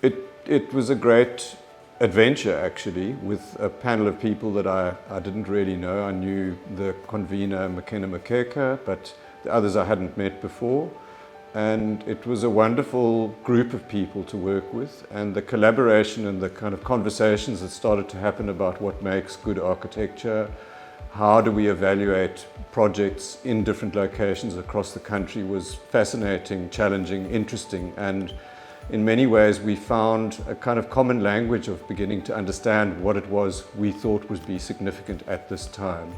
It was a great adventure, actually, with a panel of people that I didn't really know. I knew the convener, McKenna, but the others I hadn't met before. And it was a wonderful group of people to work with, and the collaboration and the kind of conversations that started to happen about what makes good architecture, how do we evaluate projects in different locations across the country was fascinating, challenging, interesting, and in many ways we found a kind of common language of beginning to understand what it was we thought would be significant at this time.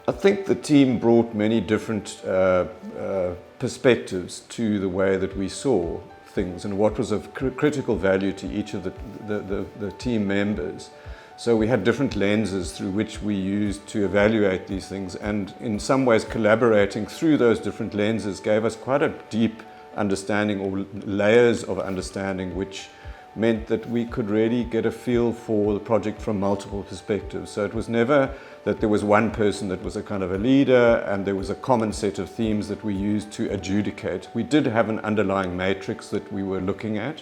I think the team brought many different perspectives to the way that we saw things and what was of critical value to each of the team members. So we had different lenses through which we used to evaluate these things, and in some ways collaborating through those different lenses gave us quite a deep understanding, or layers of understanding, which meant that we could really get a feel for the project from multiple perspectives. So it was never that there was one person that was a kind of a leader and there was a common set of themes that we used to adjudicate. We did have an underlying matrix that we were looking at,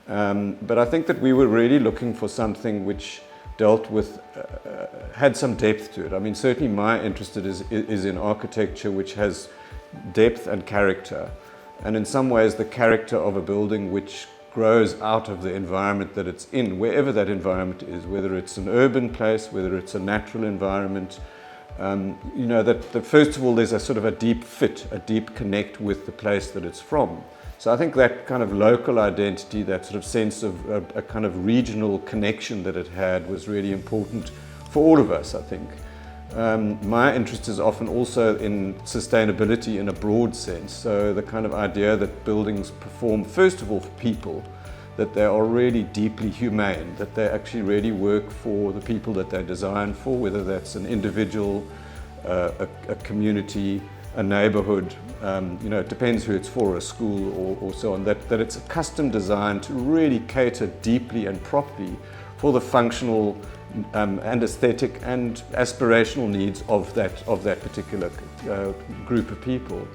but I think that we were really looking for something which dealt with, had some depth to it. I mean, certainly my interest is in architecture which has depth and character, and in some ways the character of a building which grows out of the environment that it's in, wherever that environment is, whether it's an urban place, whether it's a natural environment. You know, that first of all there's a sort of a deep fit, a deep connect with the place that it's from. So I think that kind of local identity, that sort of sense of a kind of regional connection that it had was really important for all of us, I think. My interest is often also in sustainability in a broad sense, so the kind of idea that buildings perform first of all for people, that they are really deeply humane, that they actually really work for the people that they're designed for, whether that's an individual, a community, a neighborhood, you know, it depends who it's for, a school or so on, that it's a custom design to really cater deeply and properly for the functional and aesthetic and aspirational needs of that particular group of people.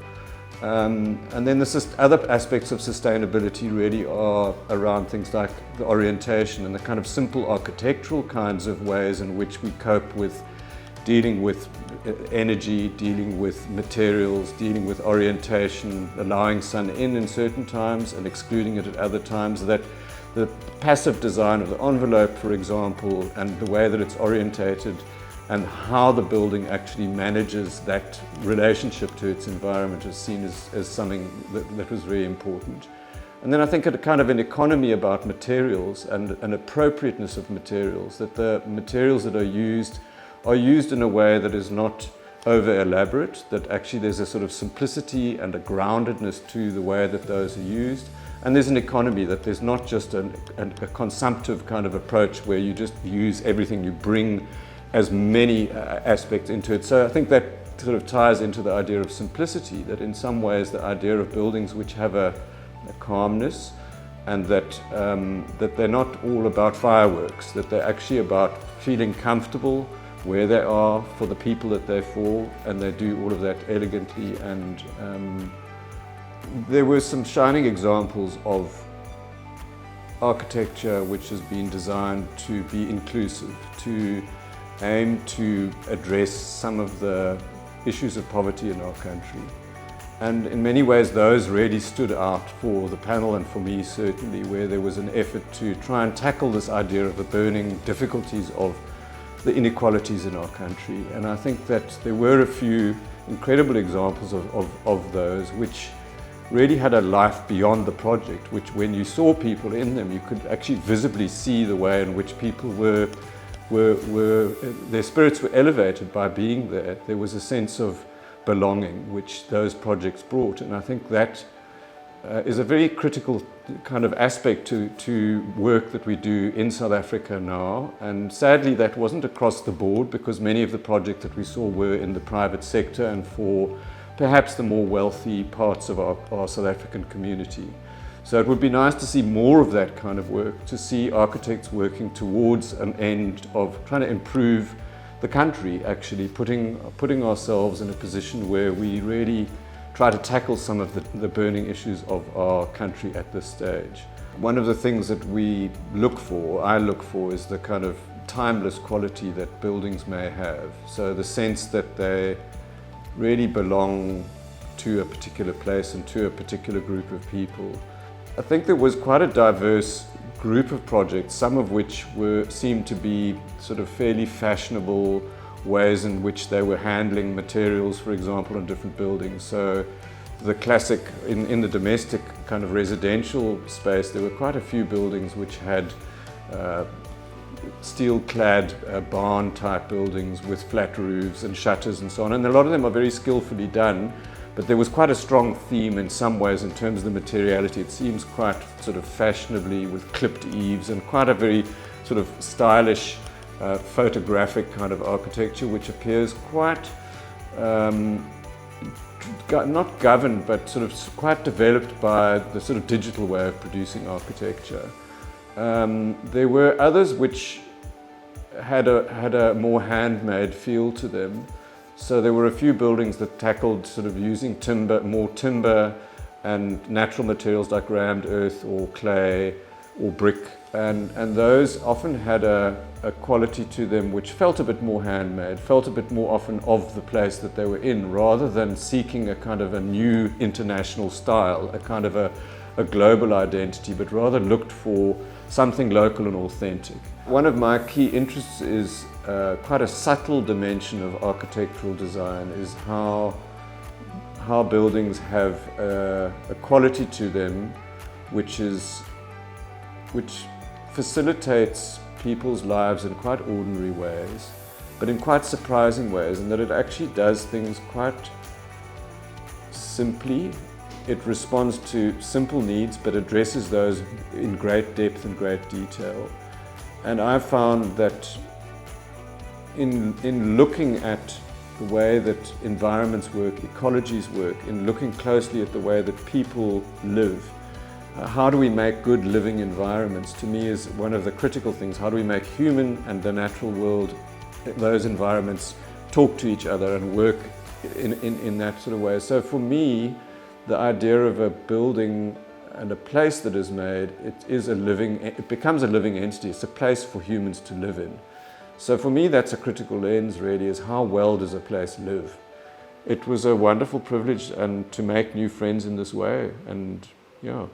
And then the other aspects of sustainability really are around things like the orientation and the kind of simple architectural kinds of ways in which we cope with dealing with energy, dealing with materials, dealing with orientation, allowing sun in certain times and excluding it at other times. That the passive design of the envelope, for example, and the way that it's orientated and how the building actually manages that relationship to its environment is seen as something that was very important. And then I think a kind of an economy about materials and an appropriateness of materials, that the materials that are used in a way that is not over elaborate, that actually there's a sort of simplicity and a groundedness to the way that those are used. And there's an economy, that there's not just a consumptive kind of approach where you just use everything, you bring as many aspects into it. So I think that sort of ties into the idea of simplicity, that in some ways the idea of buildings which have a calmness, and that they're not all about fireworks, that they're actually about feeling comfortable where they are for the people that they're for, and they do all of that elegantly. And there were some shining examples of architecture which has been designed to be inclusive, to aim to address some of the issues of poverty in our country. And in many ways those really stood out for the panel and for me certainly, where there was an effort to try and tackle this idea of the burning difficulties of the inequalities in our country. And I think that there were a few incredible examples of those which really had a life beyond the project, which when you saw people in them, you could actually visibly see the way in which people were their spirits were elevated by being there. There was a sense of belonging which those projects brought, and I think that is a very critical kind of aspect to work that we do in South Africa now. And sadly that wasn't across the board, because many of the projects that we saw were in the private sector and for perhaps the more wealthy parts of our South African community. So it would be nice to see more of that kind of work, to see architects working towards an end of trying to improve the country, actually putting ourselves in a position where we really try to tackle some of the burning issues of our country at this stage. One of the things that I look for, is the kind of timeless quality that buildings may have. So the sense that they really belong to a particular place and to a particular group of people. I think there was quite a diverse group of projects, some of which seemed to be sort of fairly fashionable ways in which they were handling materials, for example, in different buildings. So the classic, in the domestic kind of residential space, there were quite a few buildings which had steel-clad barn-type buildings with flat roofs and shutters and so on. And a lot of them are very skillfully done, but there was quite a strong theme in some ways in terms of the materiality. It seems quite sort of fashionably with clipped eaves and quite a very sort of stylish photographic kind of architecture, which appears quite not governed, but sort of quite developed by the sort of digital way of producing architecture. There were others which had a more handmade feel to them. So there were a few buildings that tackled sort of using more timber and natural materials like rammed earth or clay or brick. And those often had a quality to them which felt a bit more handmade, felt a bit more often of the place that they were in, rather than seeking a kind of a new international style, a kind of a global identity, but rather looked for something local and authentic. One of my key interests is quite a subtle dimension of architectural design, is how buildings have a quality to them which facilitates people's lives in quite ordinary ways, but in quite surprising ways, and that it actually does things quite simply. It responds to simple needs, but addresses those in great depth and great detail. And I've found that in looking at the way that environments work, ecologies work, in looking closely at the way that people live, how do we make good living environments, to me is one of the critical things. How do we make human and the natural world, those environments, talk to each other and work in that sort of way? So for me, the idea of a building and a place that is made, it becomes a living entity. It's a place for humans to live in. So for me, that's a critical lens really, is how well does a place live? It was a wonderful privilege and to make new friends in this way, and yeah.